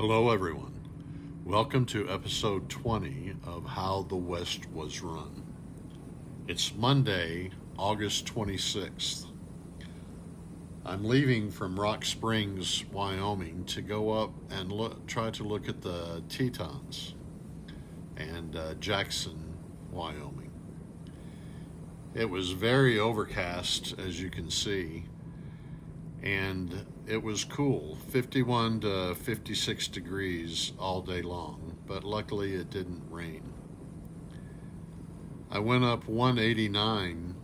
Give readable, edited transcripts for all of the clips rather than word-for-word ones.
Hello, everyone. Welcome to episode 20 of How the West Was Run. It's Monday, August 26th. I'm leaving from Rock Springs, Wyoming to go up and try to look at the Tetons and Jackson, Wyoming. It was very overcast, as you can see, and it was cool, 51 to 56 degrees all day long, but luckily it didn't rain. I went up 189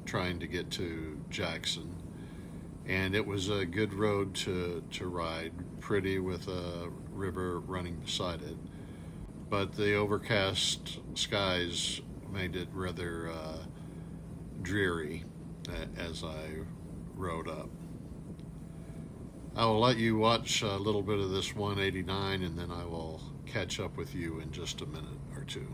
trying to get to Jackson, and it was a good road to ride, pretty with a river running beside it, but the overcast skies made it rather dreary as I rode up. I will let you watch a little bit of this 189 and then I will catch up with you in just a minute or two.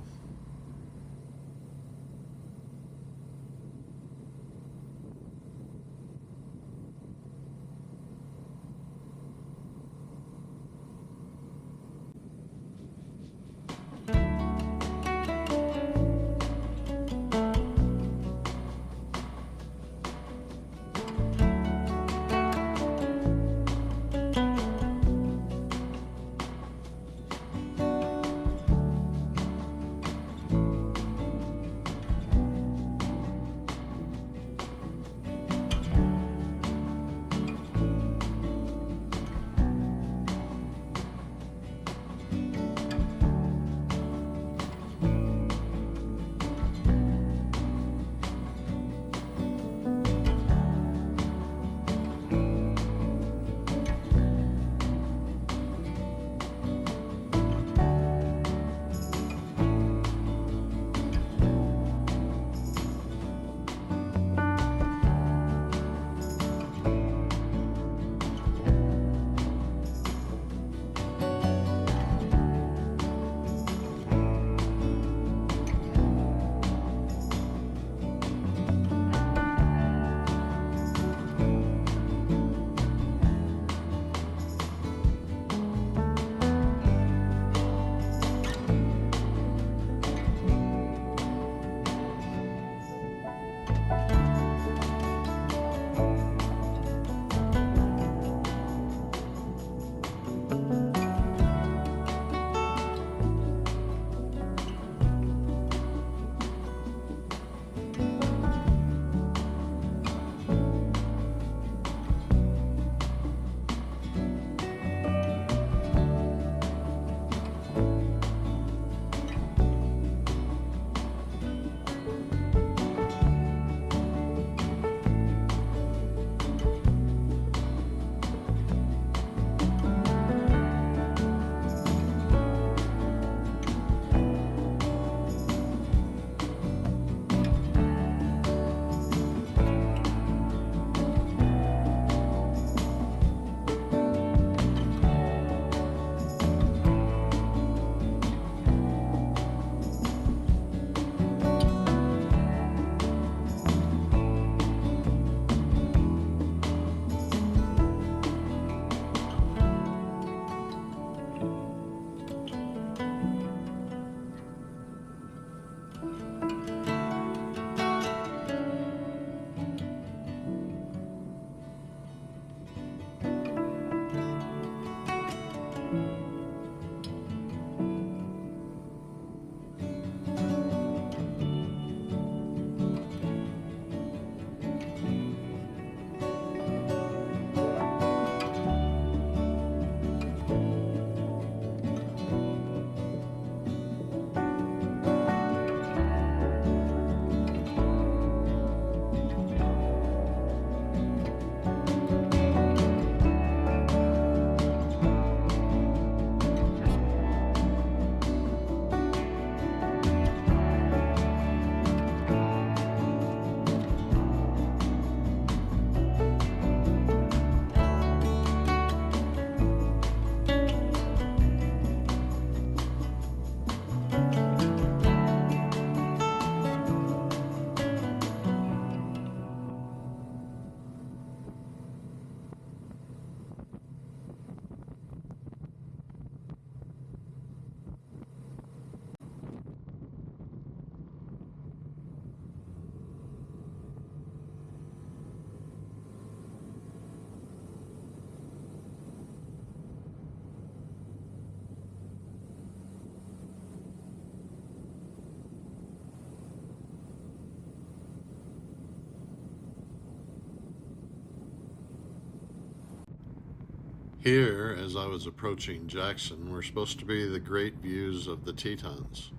Here, as I was approaching Jackson, were supposed to be the great views of the Tetons.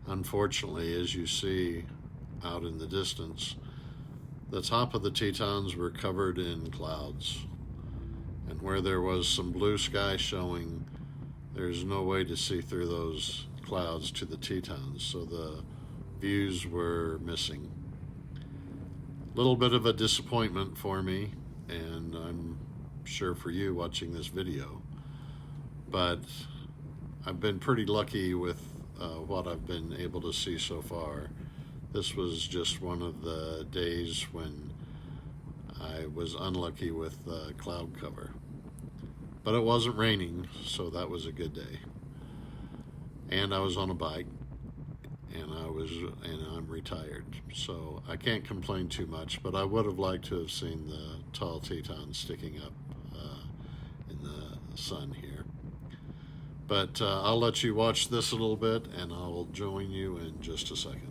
Unfortunately, as you see out in the distance, the top of the Tetons were covered in clouds. And where there was some blue sky showing, there's no way to see through those clouds to the Tetons, so the views were missing. A little bit of a disappointment for me, and I'm sure for you watching this video, but I've been pretty lucky with what I've been able to see so far. This was just one of the days when I was unlucky with cloud cover, but it wasn't raining, so that was a good day. And I was on a bike, and I'm retired, so I can't complain too much, but I would have liked to have seen the tall Tetons sticking up in the sun here. But I'll let you watch this a little bit, and I'll join you in just a second.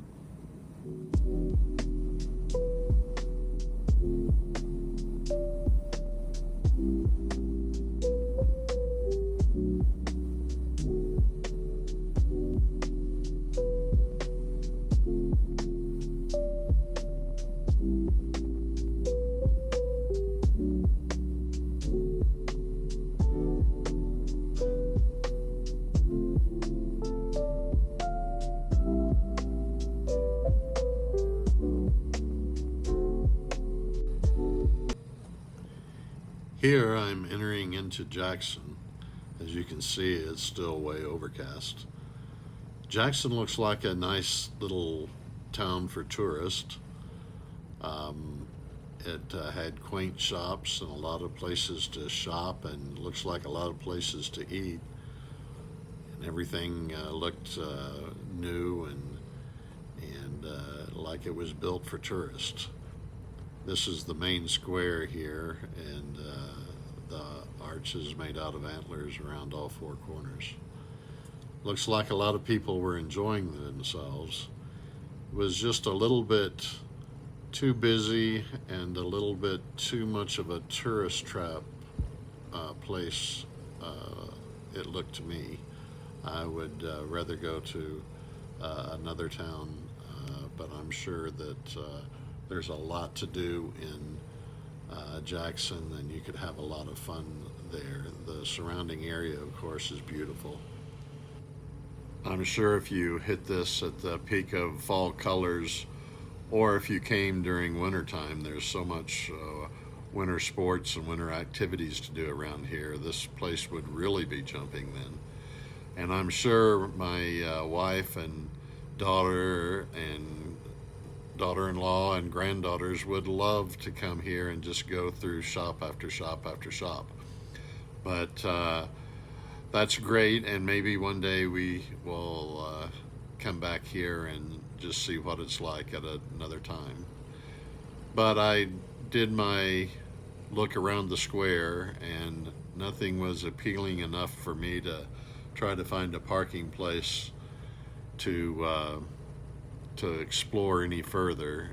Here I'm entering into Jackson. As you can see, it's still way overcast. Jackson looks like a nice little town for tourists. It had quaint shops and a lot of places to shop, and looks like a lot of places to eat. And everything looked new and like it was built for tourists. This is the main square here, and the arch is made out of antlers around all four corners. Looks like a lot of people were enjoying themselves. It was just a little bit too busy and a little bit too much of a tourist trap place, it looked to me. I would rather go to another town, but I'm sure that there's a lot to do in Jackson, and you could have a lot of fun there. The surrounding area, of course, is beautiful. I'm sure if you hit this at the peak of fall colors, or if you came during wintertime, there's so much winter sports and winter activities to do around here. This place would really be jumping then. And I'm sure my wife and daughter-in-law and granddaughters would love to come here and just go through shop after shop after shop. But that's great, and maybe one day we will come back here and just see what it's like at another time. But I did my look around the square, and nothing was appealing enough for me to try to find a parking place to explore any further.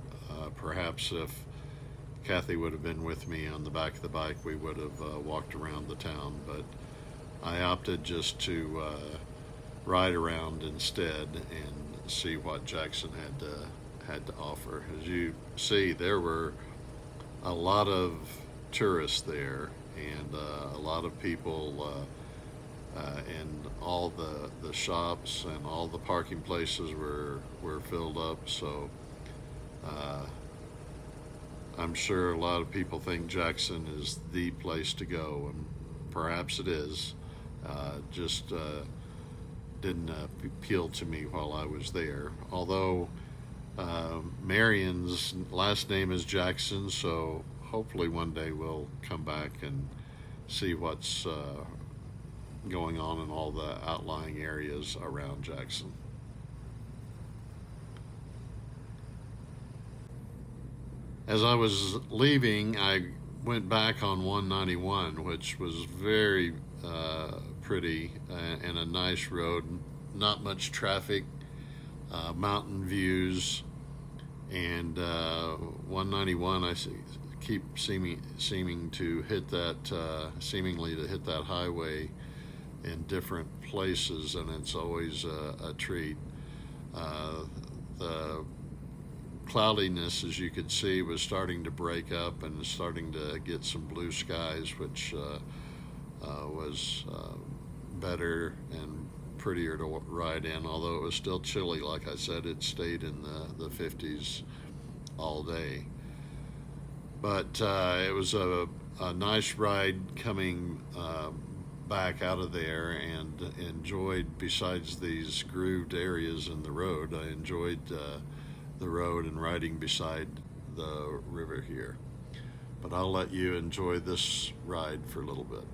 Perhaps if Kathy would have been with me on the back of the bike, we would have walked around the town, but I opted just to ride around instead and see what Jackson had to offer. As you see, there were a lot of tourists there, and a lot of people, and all the shops and all the parking places were filled up. So I'm sure a lot of people think Jackson is the place to go, and perhaps it is. Just didn't appeal to me while I was there. Although Marion's last name is Jackson, so hopefully one day we'll come back and see what's going on in all the outlying areas around Jackson. As I was leaving, I went back on 191, which was very pretty and a nice road, not much traffic, mountain views, and 191 I keep seeming to hit that seemingly to hit that highway in different places, and it's always a treat. The cloudiness, as you could see, was starting to break up and starting to get some blue skies, which was better and prettier to ride in, although it was still chilly. Like I said, it stayed in the 50s all day. But it was a nice ride coming back out of there, and enjoyed, besides these grooved areas in the road, I enjoyed the road and riding beside the river here. But I'll let you enjoy this ride for a little bit.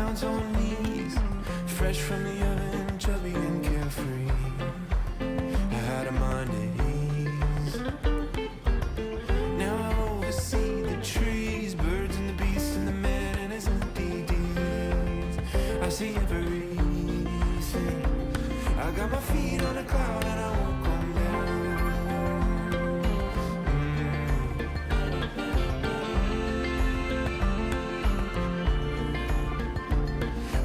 down to my knees, fresh from the oven, chubby and carefree. I had a mind at ease. Now I oversee the trees, birds and the beasts and the man and his empty deeds. I see everything. I got my feet on a cloud and I won't come down.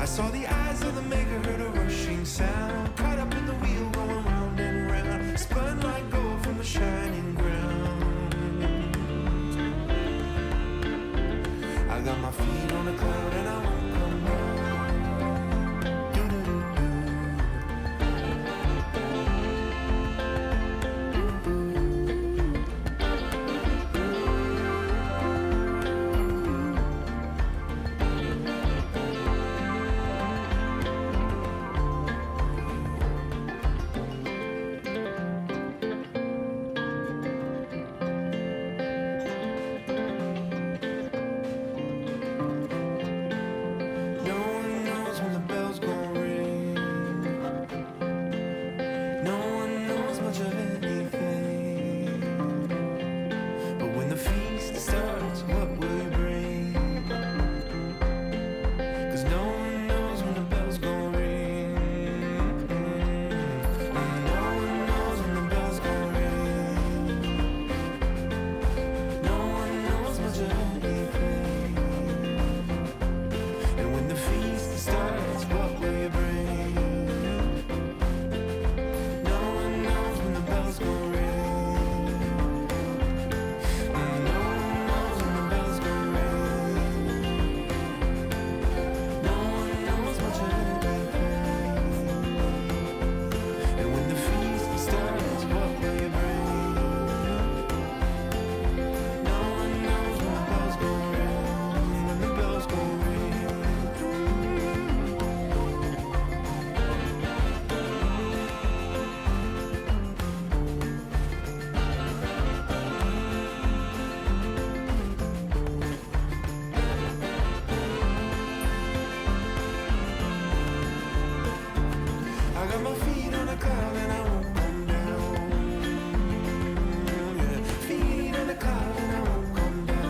I saw the eyes of the maker, heard a rushing sound, caught up in the wheel going round and round, spun like gold from the shining ground. I got my feet on a cloud and I won't come down. I got my feet on a cloud and I won't come down. Yeah, feet on a cloud and I won't come down.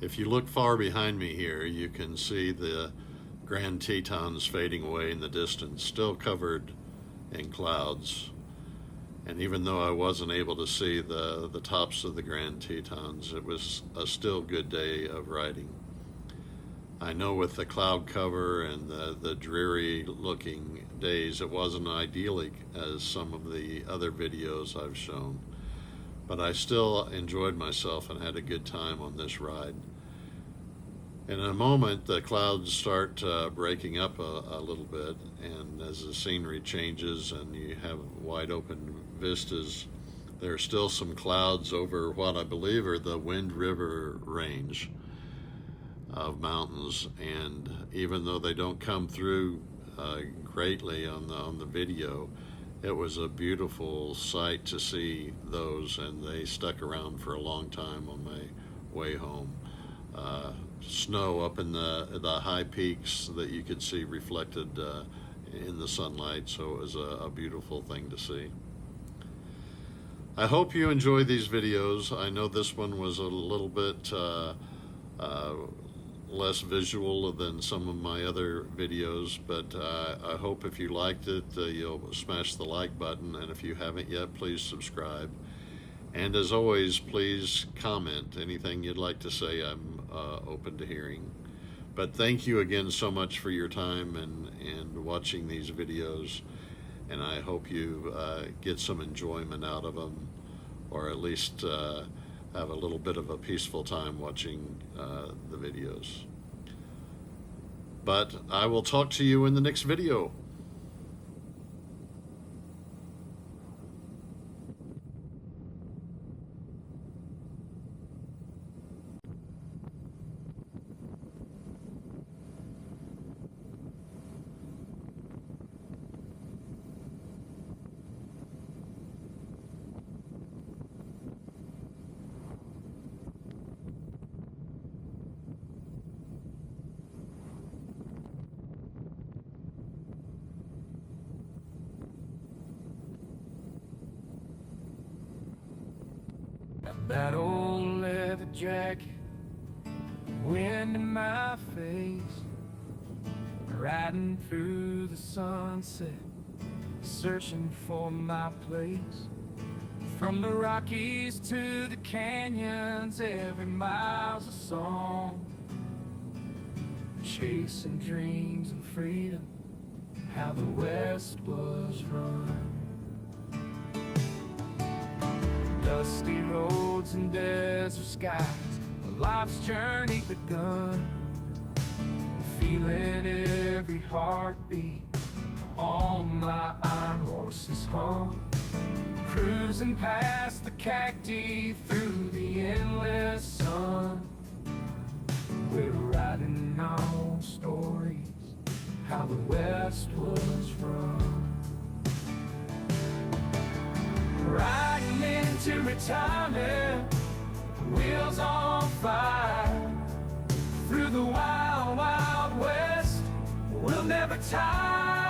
If you look far behind me here, you can see the Grand Tetons fading away in the distance, still covered in clouds. And even though I wasn't able to see the tops of the Grand Tetons, it was a still good day of riding. I know with the cloud cover and the dreary looking days, it wasn't idyllic as some of the other videos I've shown, but I still enjoyed myself and had a good time on this ride. In a moment, the clouds start breaking up a little bit, and as the scenery changes and you have wide open vistas, there are still some clouds over what I believe are the Wind River range of mountains, and even though they don't come through greatly on the video, it was a beautiful sight to see those, and they stuck around for a long time on my way home. Snow up in the high peaks that you could see reflected in the sunlight, so it was a beautiful thing to see. I hope you enjoy these videos. I know this one was a little bit less visual than some of my other videos, but I hope if you liked it, you'll smash the like button, and if you haven't yet, please subscribe. And as always, please comment anything you'd like to say. I'm open to hearing. But thank you again so much for your time and watching these videos, and I hope you get some enjoyment out of them, or at least have a little bit of a peaceful time watching the videos. But I will talk to you in the next video. That old leather jacket, wind in my face, riding through the sunset, searching for my place. From the Rockies to the canyons, every mile's a song, chasing dreams and freedom, how the West was run. Dusty roads and desert skies, a life's journey begun. Feeling every heartbeat on my iron horse's hum. Cruising past the cacti through the endless sun. We're writing our own stories, how the West was run. Riding into retirement, wheels on fire. Through the wild, wild West, we'll never tire.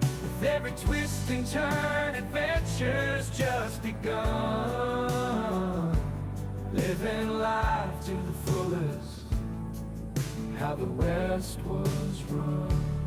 With every twist and turn, adventure's just begun. Living life to the fullest, how the West was run.